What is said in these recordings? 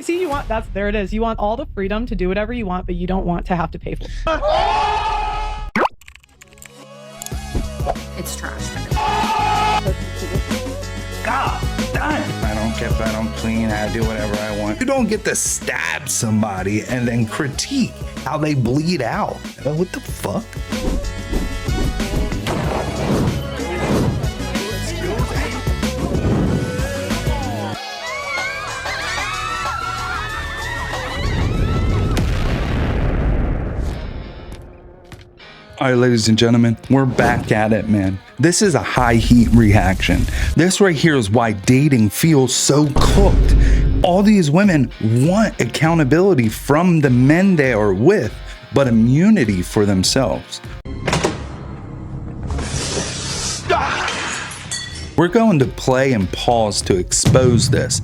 See, there it is. You want all the freedom to do whatever you want, but you don't want to have to pay for it. It's trash. God damn. I don't care if I don't clean, I do whatever I want. You don't get to stab somebody and then critique how they bleed out. What the fuck? All right, ladies and gentlemen, we're back at it, man. This is a high heat reaction. This right here is why dating feels so cooked. All these women want accountability from the men they are with, but immunity for themselves. We're going to play and pause to expose this.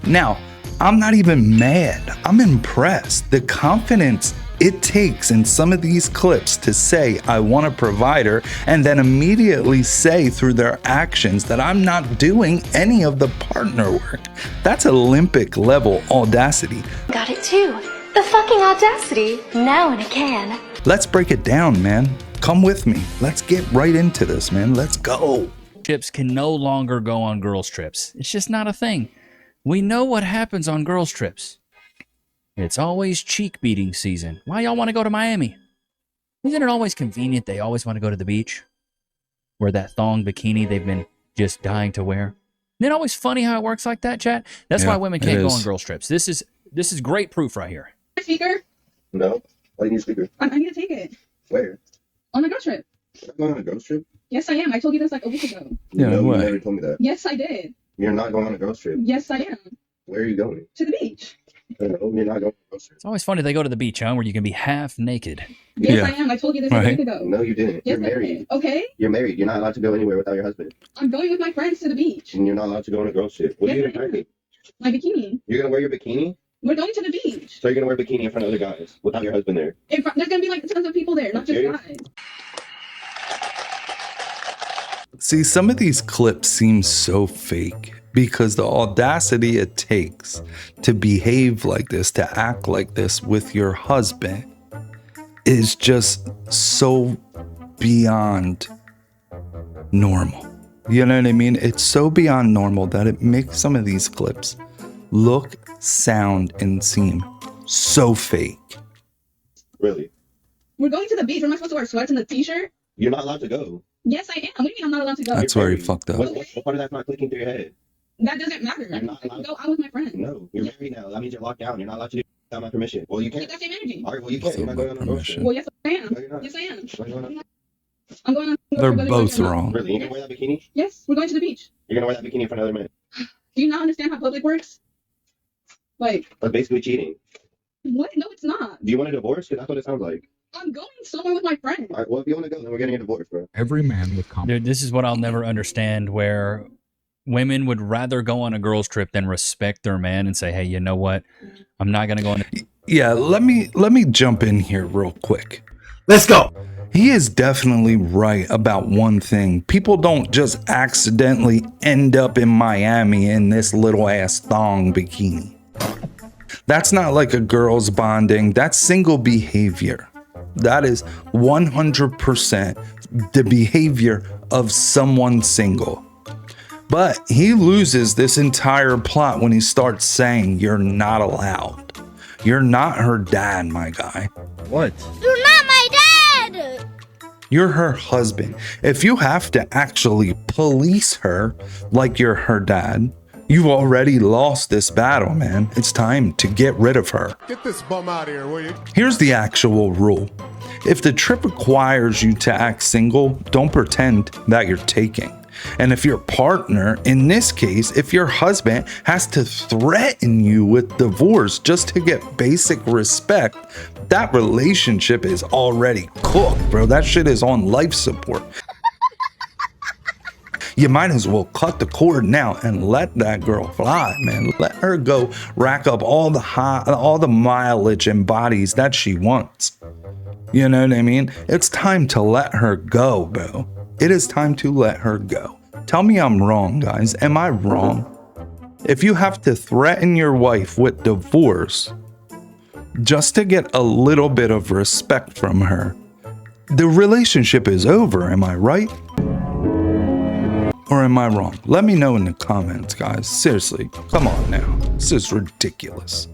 Now, I'm not even mad. I'm impressed. The confidence it takes in some of these clips to say, I want a provider, and then immediately say through their actions that I'm not doing any of the partner work. That's Olympic level audacity. Got it too. The fucking audacity, now in a can. Let's break it down, man. Come with me. Let's get right into this, man. Let's go. Trips can no longer go on girls' trips. It's just not a thing. We know what happens on girls' trips. It's always cheek beating season. Why y'all want to go to Miami? Isn't it always convenient they always want to go to the beach? Wear that thong bikini they've been just dying to wear. Isn't it always funny how it works like that, chat? That's why women can't go on girls' trips. This is great proof right here. Speaker? No. Why do you need a speaker? I need to take it. Where? On a girls trip. You're going on a girls trip? Yes, I am. I told you this like a week ago. Yeah, no, what? you never told me that. Yes, I did. You're not going on a girls trip. Yes, I am. Where are you going? To the beach. No, you're not going on a girls trip. It's always funny they go to the beach, huh? Where you can be half naked. Yes, Yeah. I am. I told you this like a week ago. No, you didn't. Yes, You're I married. did. Okay? You're married. You're not allowed to go anywhere without your husband. I'm going with my friends to the beach. And you're not allowed to go on a girls trip. What are you Yes, going to I am. My bikini. You're going to wear your bikini? We're going to the beach. So you're going to wear a bikini in front of other guys without your husband there? There's going to be like tons of people there, not just Serious? guys. See, some of these clips seem so fake because the audacity it takes to behave like this, to act like this with your husband is just so beyond normal. You know what I mean? It's so beyond normal that it makes some of these clips look, sound, and seem so fake. Really? We're going to the beach. Am I supposed to wear sweats and a t-shirt? You're not allowed to go. Yes, I am. What do you mean I'm not allowed to go? That's where he fucked up. What part of that's not clicking through your head? That doesn't matter. You're not I can allowed- go out with my friends. No, you're married now. That means you're locked down. You're not allowed to do it without my permission. Well, you Keep can't. that same energy. All right, well, you can't. You're not going on a girls trip. Well, yes, I am. No, you're not. Yes, I am. No, you're not. I'm going on. They're both wrong. Really? You're going to wear that bikini? Yes, we're going to the beach. You're going to wear that bikini in front of other men? Do you not understand how public works? Like, That's basically cheating. what? No, it's not. Do you want a divorce? Because that's what it sounds like. I'm going somewhere with my friends. All right, well, if you want to go, then we're getting a divorce, bro. Every man with Dude, this is what I'll never understand, where women would rather go on a girls' trip than respect their man and say, hey, you know what? I'm not going to go on. Yeah, let me jump in here real quick. Let's go. He is definitely right about one thing. People don't just accidentally end up in Miami in this little ass thong bikini. That's not like a girls bonding. That's single behavior. That is 100% the behavior of someone single. But he loses this entire plot when he starts saying you're not allowed. You're not her dad, my guy. What? You're not my dad! You're her husband. If you have to actually police her like you're her dad, you've already lost this battle, man. It's time to get rid of her. Get this bum out of here, will you? Here's the actual rule. If the trip requires you to act single, don't pretend that you're taking. And if your partner, in this case, if your husband has to threaten you with divorce just to get basic respect, that relationship is already cooked, bro. That shit is on life support. You might as well cut the cord now and let that girl fly, man. Let her go rack up all the mileage and bodies that she wants. You know what I mean? It's time to let her go, bro. It is time to let her go. Tell me I'm wrong, guys. Am I wrong? If you have to threaten your wife with divorce just to get a little bit of respect from her, the relationship is over, am I right? Or am I wrong? Let me know in the comments, guys. Seriously, come on now. This is ridiculous.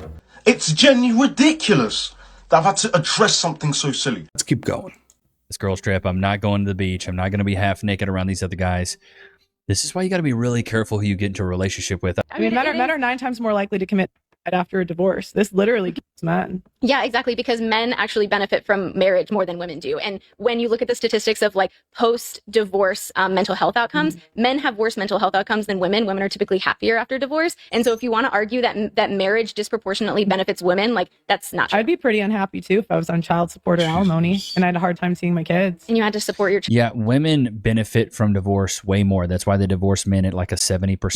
It's genuinely ridiculous that I've had to address something so silly. Let's keep going. This girl's trip. I'm not going to the beach. I'm not going to be half naked around these other guys. This is why you got to be really careful who you get into a relationship with. I mean, men are 9 times more likely to commit after a divorce. This literally kills men. Yeah, exactly, because men actually benefit from marriage more than women do. And when you look at the statistics of like post-divorce mental health outcomes, men have worse mental health outcomes than women. Women are typically happier after divorce. And so if you want to argue that marriage disproportionately benefits women, like that's not true. I'd be pretty unhappy too if I was on child support or alimony and I had a hard time seeing my kids. And you had to support your Yeah, women benefit from divorce way more. That's why they divorce men at like a 70%.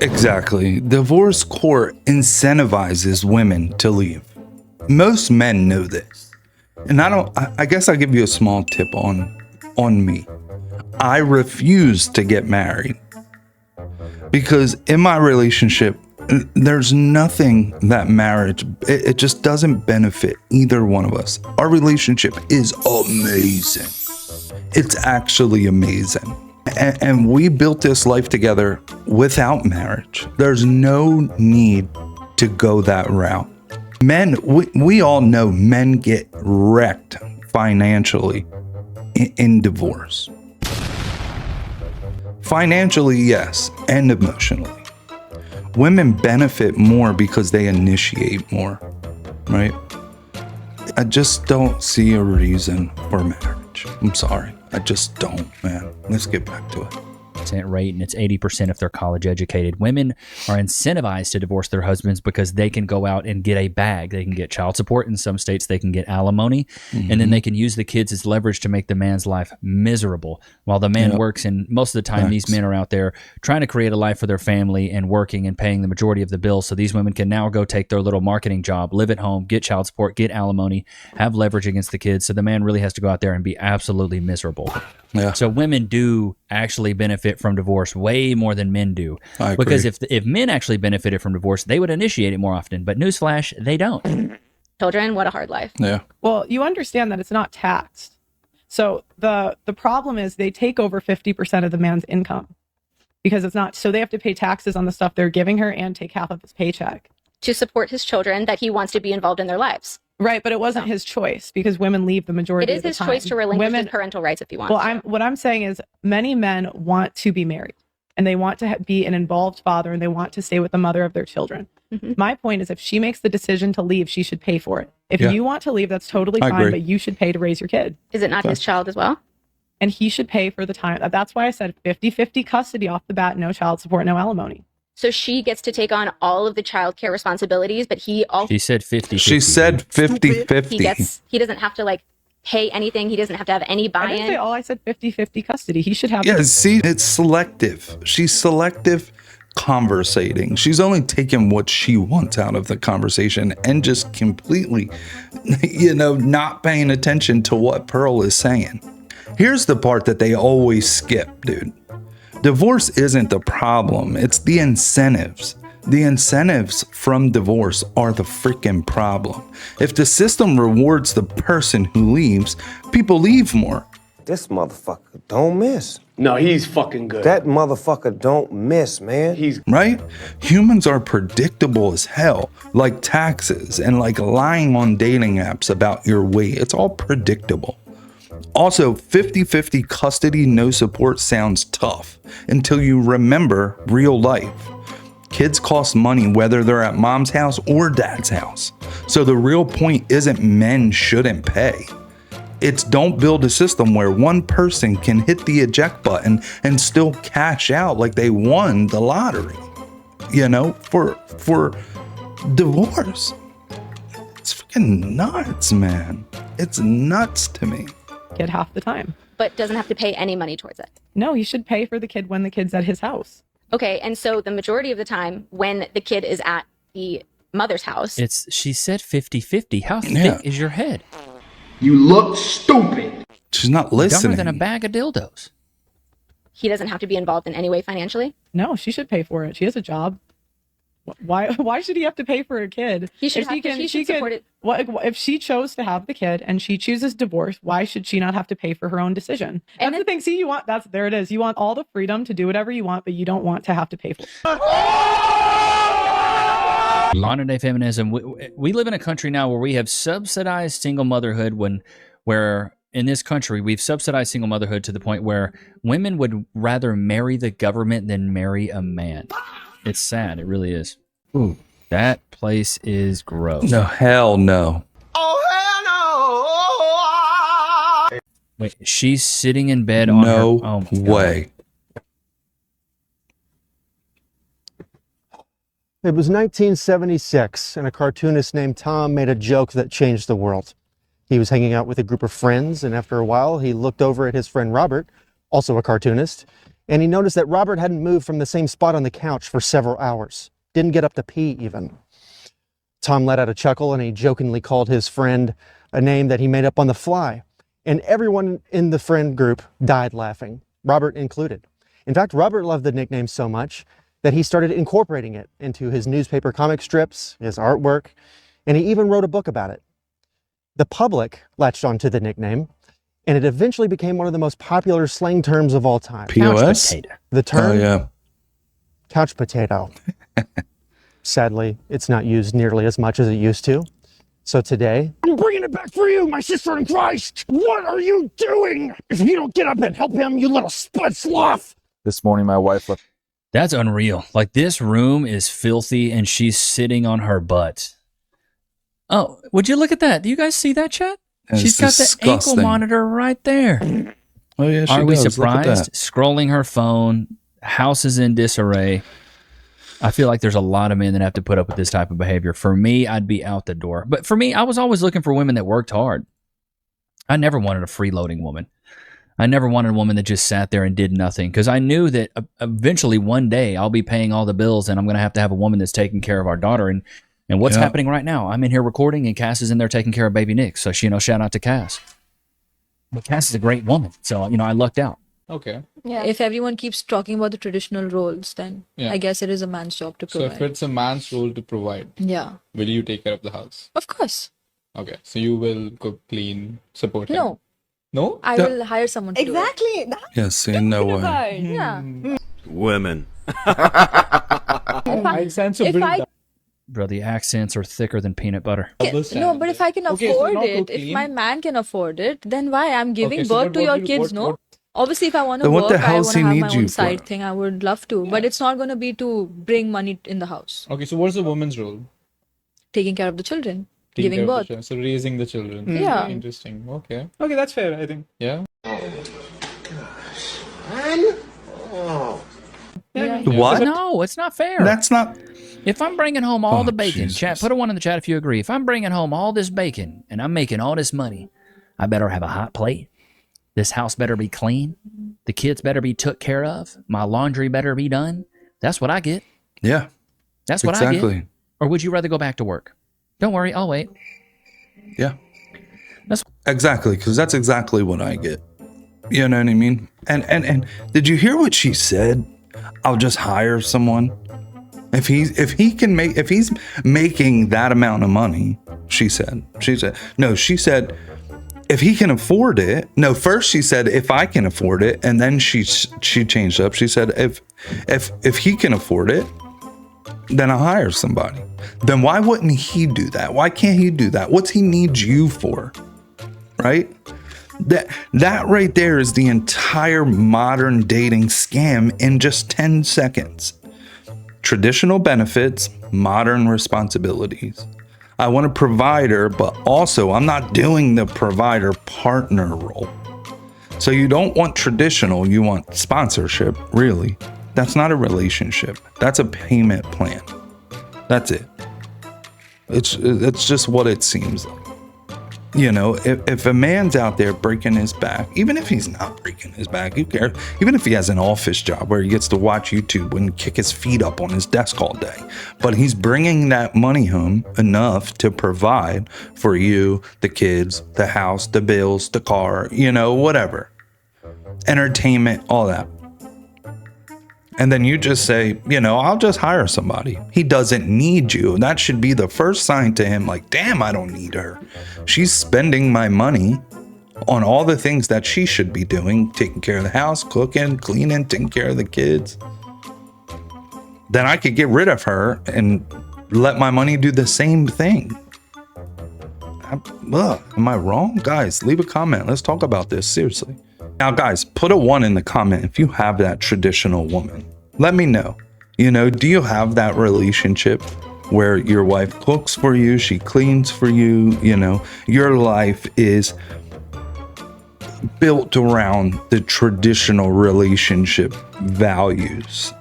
Exactly. Divorce court incentivizes women to leave. Most men know this. And I guess I'll give you a small tip on me. I refuse to get married because in my relationship, there's nothing that marriage, it just doesn't benefit either one of us. Our relationship is amazing. It's actually amazing. And we built this life together without marriage. There's no need to go that route. Men, we all know men get wrecked financially in divorce. Financially, yes, and emotionally. Women benefit more because they initiate more, right? I just don't see a reason for marriage. I'm sorry. I just don't, man. Let's get back to it. Rate, and it's 80% if they're college educated. Women are incentivized to divorce their husbands because they can go out and get a bag. They can get child support. In some states, they can get alimony, and then they can use the kids as leverage to make the man's life miserable while the man works. And most of the time, these men are out there trying to create a life for their family and working and paying the majority of the bills. So these women can now go take their little marketing job, live at home, get child support, get alimony, have leverage against the kids. So the man really has to go out there and be absolutely miserable. Yeah. So women do actually benefit from divorce way more than men do. I agree. Because if men actually benefited from divorce, they would initiate it more often. But newsflash, they don't. children. What a hard life. Yeah. Well, you understand that it's not taxed. So the problem is they take over 50% of the man's income because it's not. So they have to pay taxes on the stuff they're giving her and take half of his paycheck To support his children that he wants to be involved in their lives. Right, but it wasn't his choice because women leave the majority of the time. It is his choice to relinquish his parental rights if he wants. Well, what I'm saying is many men want to be married and they want to be an involved father and they want to stay with the mother of their children. Mm-hmm. My point is if she makes the decision to leave, she should pay for it. If you want to leave, that's totally fine, but you should pay to raise your kid. Is it not his child as well? And he should pay for the time. That's why I said 50-50 custody off the bat, no child support, no alimony. So she gets to take on all of the child care responsibilities, but he also... She said 50-50. She said 50-50. He doesn't have to like pay anything. He doesn't have to have any buy-in. I didn't say all. I said 50-50 custody. He should have... Yeah, see, it's selective. She's selective conversating. She's only taking what she wants out of the conversation and just completely, not paying attention to what Pearl is saying. Here's the part that they always skip, dude. Divorce isn't the problem. It's the incentives. The incentives from divorce are the freaking problem. If the system rewards the person who leaves, people leave more. This motherfucker don't miss. No, he's fucking good. That motherfucker don't miss, man. He's right. Humans are predictable as hell, like taxes and like lying on dating apps about your weight. It's all predictable. Also, 50-50 custody, no support sounds tough until you remember real life. Kids cost money whether they're at mom's house or dad's house. So the real point isn't men shouldn't pay. It's don't build a system where one person can hit the eject button and still cash out like they won the lottery, for divorce. It's freaking nuts, man. It's nuts to me. Kid half the time. But doesn't have to pay any money towards it. No, he should pay for the kid when the kid's at his house. Okay, and so the majority of the time when the kid is at the mother's house... She said 50-50. How thick is your head? You look stupid. She's not listening. Dumber than a bag of dildos. He doesn't have to be involved in any way financially? No, she should pay for it. She has a job. Why should he have to pay for a kid? He should support it. If she chose to have the kid and she chooses divorce, why should she not have to pay for her own decision? And That's the thing. See, there it is. You want all the freedom to do whatever you want, but you don't want to have to pay for it. Modern day feminism. We live in a country now where we have subsidized single motherhood where in this country, we've subsidized single motherhood to the point where women would rather marry the government than marry a man. It's sad. It really is. Ooh, that place is gross. No, hell no. Oh, hell no! Wait, she's sitting in bed on her... No way. It was 1976, and a cartoonist named Tom made a joke that changed the world. He was hanging out with a group of friends, and after a while, he looked over at his friend Robert, also a cartoonist, and he noticed that Robert hadn't moved from the same spot on the couch for several hours. Didn't get up to pee, even. Tom let out a chuckle, and he jokingly called his friend a name that he made up on the fly. And everyone in the friend group died laughing, Robert included. In fact, Robert loved the nickname so much that he started incorporating it into his newspaper comic strips, his artwork, and he even wrote a book about it. The public latched onto the nickname, and it eventually became one of the most popular slang terms of all time. POS? Couch potato. The term, Oh, yeah. couch potato. Sadly, it's not used nearly as much as it used to. So today, I'm bringing it back for you, my sister in Christ! What are you doing? If you don't get up and help him, you little split sloth! This morning, my wife left. That's unreal. Like, this room is filthy, and she's sitting on her butt. Oh, would you look at that? Do you guys see that, chat? She's got the ankle monitor right there. Oh, yeah, she Are we does. Look at surprised? that. Scrolling her phone. House is in disarray. I feel like there's a lot of men that have to put up with this type of behavior. For me, I'd be out the door. But for me, I was always looking for women that worked hard. I never wanted a freeloading woman. I never wanted a woman that just sat there and did nothing, because I knew that eventually one day I'll be paying all the bills, and I'm going to have a woman that's taking care of our daughter. And what's happening right now? I'm in here recording, and Cass is in there taking care of baby Nick. So, shout out to Cass. But Cass is a great woman. So, I lucked out. Okay. Yeah. If everyone keeps talking about the traditional roles, then I guess it is a man's job to provide. So if it's a man's role to provide, will you take care of the house? Of course. Okay. So you will cook, clean, support him? No. No? I will hire someone to do it. Exactly. Yes, see, no way. Yeah. Women. I sense a bit. Bro, the accents are thicker than peanut butter. No, but if I can afford it, if my man can afford it, then why? I'm giving birth to your kids, no? Obviously, if I want to work, I want to have my own side thing. I would love to, but it's not going to be to bring money in the house. Okay, so what's the woman's role? Taking care of the children, giving birth. So raising the children. Yeah. Interesting. Okay. Okay, that's fair, I think. Yeah. What? No, it's not fair. That's not. If I'm bringing home all the bacon, chat, put a 1 in the chat if you agree. If I'm bringing home all this bacon and I'm making all this money, I better have a hot plate. This house better be clean. The kids better be took care of. My laundry better be done. That's what I get. Yeah. That's what I get. Or would you rather go back to work? Don't worry, I'll wait. Yeah. Exactly, because that's exactly what I get. You know what I mean? And did you hear what she said? I'll just hire someone. If he's making that amount of money, she said, if he can afford it. No, first she said, if I can afford it. And then she changed up. She said, if he can afford it, then I'll hire somebody. Then why wouldn't he do that? Why can't he do that? What's he need you for? Right? That right there is the entire modern dating scam in just 10 seconds. Traditional benefits, modern responsibilities. I want a provider, but also I'm not doing the provider partner role. So you don't want traditional, you want sponsorship, really. That's not a relationship. That's a payment plan. That's it. It's just what it seems like. You know, if a man's out there breaking his back, even if he's not breaking his back, who cares? Even if he has an office job where he gets to watch YouTube and kick his feet up on his desk all day, but he's bringing that money home enough to provide for you, the kids, the house, the bills, the car, you know, whatever. Entertainment, all that. And then you just say, I'll just hire somebody. He doesn't need you. That should be the first sign to him, like, damn, I don't need her. She's spending my money on all the things that she should be doing, taking care of the house, cooking, cleaning, taking care of the kids. Then I could get rid of her and let my money do the same thing. Am I wrong? Guys, leave a comment. Let's talk about this seriously. Now, guys, put a 1 in the comment if you have that traditional woman. Let me know. Do you have that relationship where your wife cooks for you, she cleans for you, your life is built around the traditional relationship values?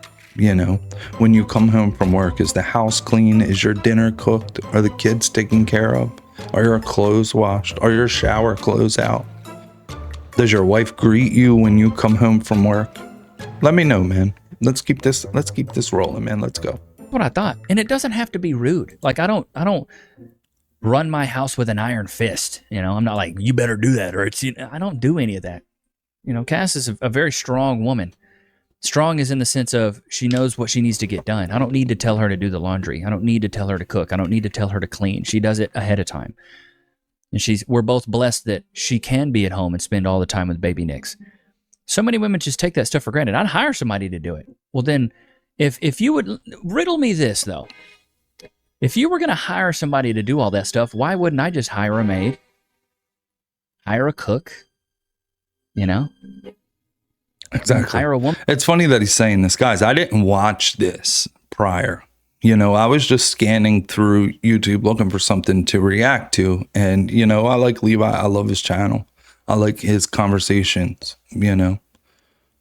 When you come home from work, is the house clean? Is your dinner cooked? Are the kids taken care of? Are your clothes washed? Are your shower clothes out? Does your wife greet you when you come home from work? Let me know, man. Let's keep this rolling, man. Let's go. That's what I thought. And it doesn't have to be rude. Like I don't run my house with an iron fist. I'm not like, you better do that, or I don't do any of that. Cass is a very strong woman. Strong is in the sense of she knows what she needs to get done. I don't need to tell her to do the laundry. I don't need to tell her to cook. I don't need to tell her to clean. She does it ahead of time. And we're both blessed that she can be at home and spend all the time with baby Nichs. So many women just take that stuff for granted. I'd hire somebody to do it. Well, then if you would riddle me this though, if you were going to hire somebody to do all that stuff, why wouldn't I just hire a maid, hire a cook, Exactly. Hire a woman. It's funny that he's saying this. Guys, I didn't watch this prior. I was just scanning through YouTube looking for something to react to. And, I like Levi. I love his channel. I like his conversations, I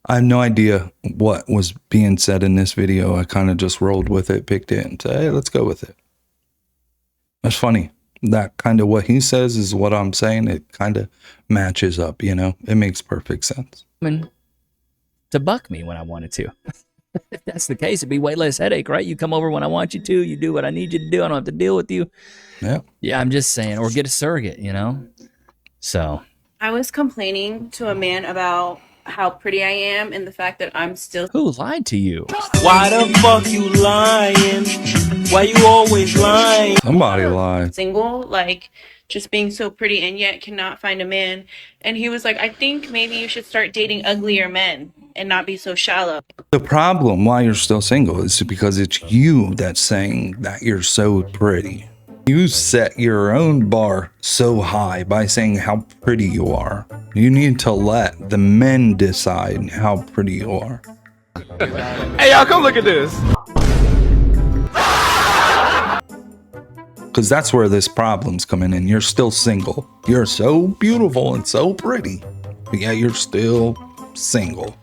have no idea what was being said in this video. I kind of just rolled with it, picked it, and said, hey, let's go with it. That's funny. That kind of what he says is what I'm saying. It kind of matches up, It makes perfect sense. To buck me when I wanted to. If that's the case, it'd be way less headache, right? You come over when I want you to. You do what I need you to do. I don't have to deal with you. Yeah. Yeah, I'm just saying. Or get a surrogate, So. I was complaining to a man about how pretty I am and the fact that I'm still... Who lied to you? Why the fuck you lying? Why you always lying? Somebody lied. Single, just being so pretty and yet cannot find a man. And he was like, I think maybe you should start dating uglier men and not be so shallow. The problem why you're still single is because it's you that's saying that you're so pretty. You set your own bar so high by saying how pretty you are. You need to let the men decide how pretty you are. Hey, y'all, come look at this. Because that's where this problem's coming in. You're still single. You're so beautiful and so pretty. But yeah, you're still single.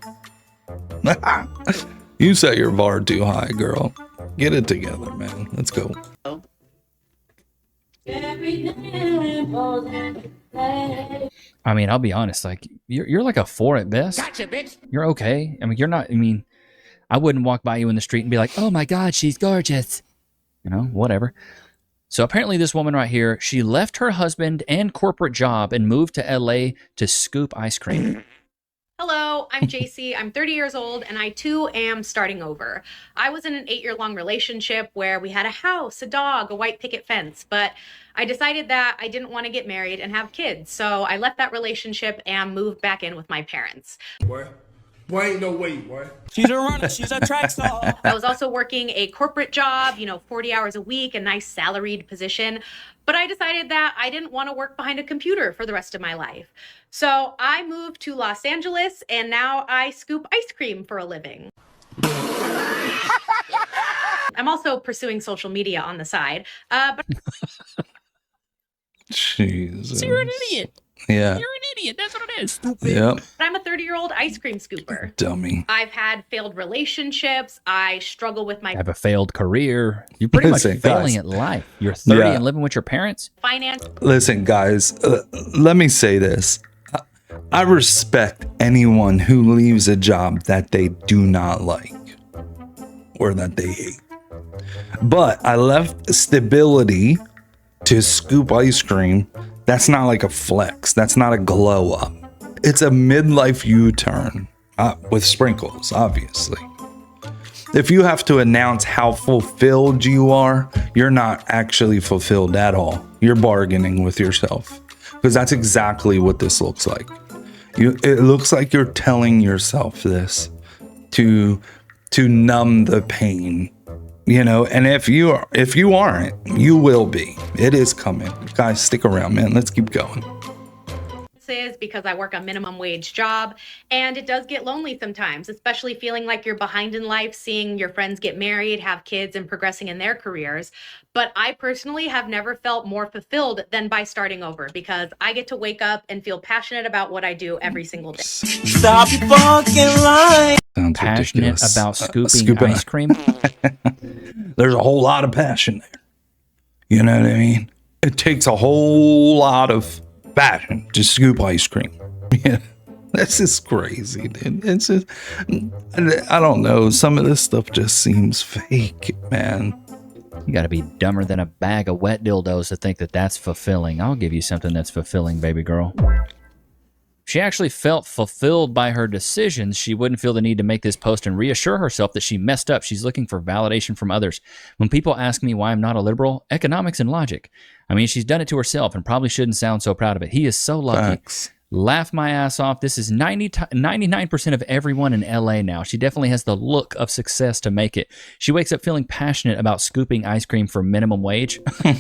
You set your bar too high, girl. Get it together, man. Let's go. I mean, I'll be honest. You're like a 4 at best. Gotcha, bitch. You're okay. I mean, you're not. I wouldn't walk by you in the street and be like, "Oh my God, she's gorgeous." Whatever. So apparently, this woman right here, she left her husband and corporate job and moved to LA to scoop ice cream. Hello, I'm JC. I'm 30 years old, and I too am starting over. I was in an 8-year-long relationship where we had a house, a dog, a white picket fence, but I decided that I didn't want to get married and have kids. So I left that relationship and moved back in with my parents. Boy, ain't no way, boy. She's a runner. She's a track star. I was also working a corporate job, 40 hours a week, a nice salaried position. But I decided that I didn't want to work behind a computer for the rest of my life. So I moved to Los Angeles, and now I scoop ice cream for a living. I'm also pursuing social media on the side. But Jesus. So you're an idiot. Yeah. You're an idiot. That's what it is. Stupid. Yep. But I'm a 30-year-old ice cream scooper. Dummy. I've had failed relationships. I struggle with my Have a failed career. You're pretty much failing at life. You're 30 and living with your parents. Finance. Listen, guys, let me say this. I respect anyone who leaves a job that they do not like or that they hate. But I left stability to scoop ice cream. That's not like a flex. That's not a glow up. It's a midlife U-turn with sprinkles, obviously. if you have to announce how fulfilled you are, you're not actually fulfilled at all. You're bargaining with yourself, because that's exactly what this looks like. It looks like you're telling yourself this to numb the pain, you know. And if you aren't, you will be. It is coming, guys. Stick around, man. Let's keep going. Is because I work a minimum wage job, and it does get lonely sometimes, especially feeling like you're behind in life, seeing your friends get married, have kids, and progressing in their careers. But I personally have never felt more fulfilled than by starting over, because I get to wake up and feel passionate about what I do every single day. Stop fucking lying. Sounds passionate ridiculous. about scooping ice cream. There's a whole lot of passion there. You know what I mean? It takes a whole lot of passion to scoop ice cream. Yeah, that's just crazy, dude. It's just, I don't know. Some of this stuff just seems fake, man. You got to be dumber than a bag of wet dildos to think that that's fulfilling. I'll give you something that's fulfilling, baby girl. If she actually felt fulfilled by her decisions, she wouldn't feel the need to make this post and reassure herself that she messed up. She's looking for validation from others. When people ask me why I'm not a liberal, economics and logic. I mean, she's done it to herself and probably shouldn't sound so proud of it. He is so lucky. Facts. Laugh my ass off. This is 99% of everyone in LA now. She definitely has the look of success to make it. She wakes up feeling passionate about scooping ice cream for minimum wage. You're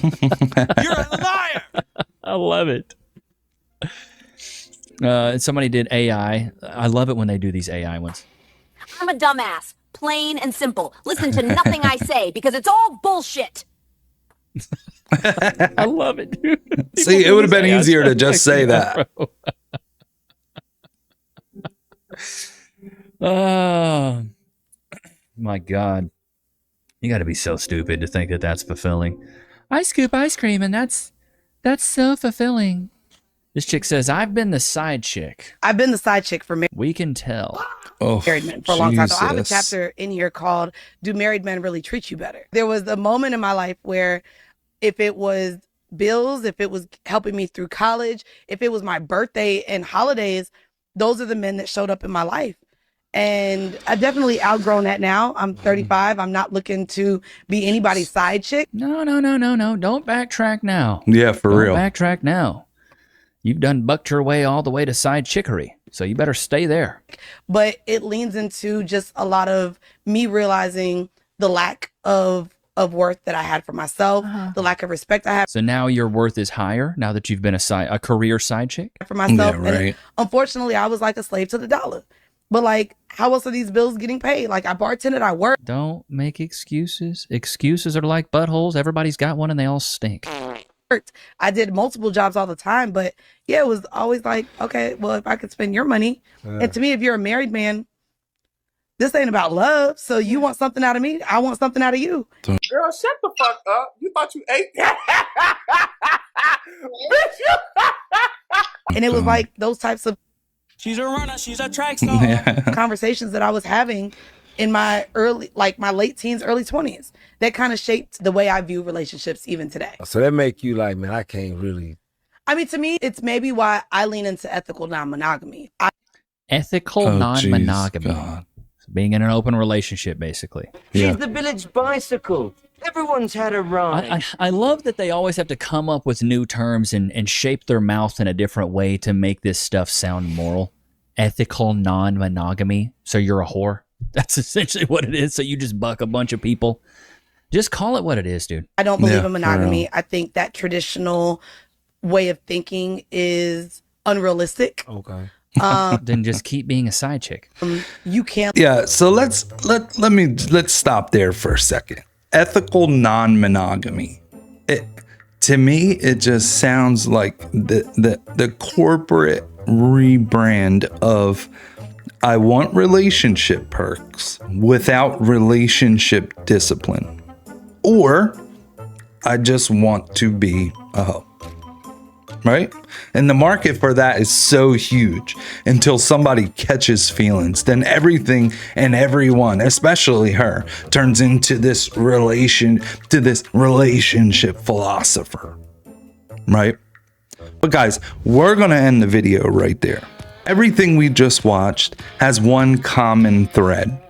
a liar. I love it. Somebody did AI. I love it when they do these AI ones. I'm a dumbass. Plain and simple. Listen to nothing I say because it's all bullshit. I love it, dude. See, it would have been easier to just say that. Oh, my God. You got to be so stupid to think that that's fulfilling. I scoop ice cream, and that's so fulfilling. This chick says, I've been the side chick. I've been the side chick for We can tell. married men for a long time. So I have a chapter in here called Do Married Men Really Treat You Better? There was a moment in my life where if it was bills, if it was helping me through college, if it was my birthday and holidays, those are the men that showed up in my life. And I've definitely outgrown that now. I'm 35. I'm not looking to be anybody's side chick. No. Don't backtrack now. Yeah, for real. Don't backtrack now. You've done bucked your way all the way to side chickery, so you better stay there. But it leans into just a lot of me realizing the lack of worth that I had for myself, the lack of respect I have. So now your worth is higher now that you've been a career side chick? For myself. Yeah, right. And unfortunately, I was like a slave to the dollar. But like, how else are these bills getting paid? Like, I bartended, I worked. Don't make excuses. Excuses are like buttholes. Everybody's got one and they all stink. I did multiple jobs all the time, but yeah, it was always like, okay, well, if I could spend your money. And to me, if you're a married man, this ain't about love. So you want something out of me, I want something out of you. Girl, shut the fuck up. You thought you ate that? And it was like those types of She's a runner. She's a track star. conversations that I was having in my my late teens, early 20s that kind of shaped the way I view relationships even today. So that make you like, man, I can't really. I mean, to me, it's maybe why I lean into ethical non-monogamy. Ethical non-monogamy. Being in an open relationship, basically. She's the village bicycle. Everyone's had a ride. I love that they always have to come up with new terms and shape their mouth in a different way to make this stuff sound moral. Ethical non-monogamy. So you're a whore. That's essentially what it is. So you just buck a bunch of people. Just call it what it is, dude. I don't believe in monogamy. I think that traditional way of thinking is unrealistic. Okay. Then just keep being a side chick. You can't. Yeah. So let's stop there for a second. Ethical non-monogamy. To me, it just sounds like the corporate rebrand of I want relationship perks without relationship discipline, or I just want to be a hoe. Right? And the market for that is so huge until somebody catches feelings. Then everything and everyone, especially her, turns into this relationship philosopher. Right? But guys, we're going to end the video right there. Everything we just watched has one common thread.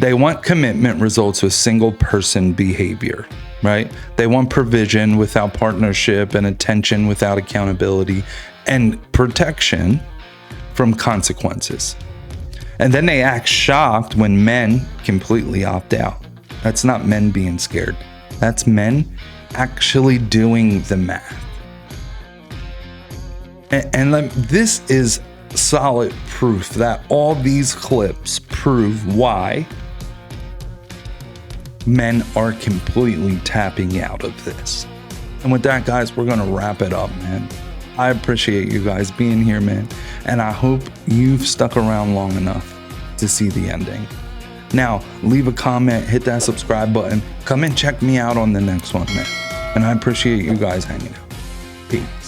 They want commitment results with single person behavior, right? They want provision without partnership and attention without accountability and protection from consequences. And then they act shocked when men completely opt out. That's not men being scared. That's men actually doing the math. And this is solid proof that all these clips prove why men are completely tapping out of this. And with that, guys, we're gonna wrap it up, man. I appreciate you guys being here, man. And I hope you've stuck around long enough to see the ending. Now, leave a comment, hit that subscribe button. Come and check me out on the next one, man. And I appreciate you guys hanging out. Peace.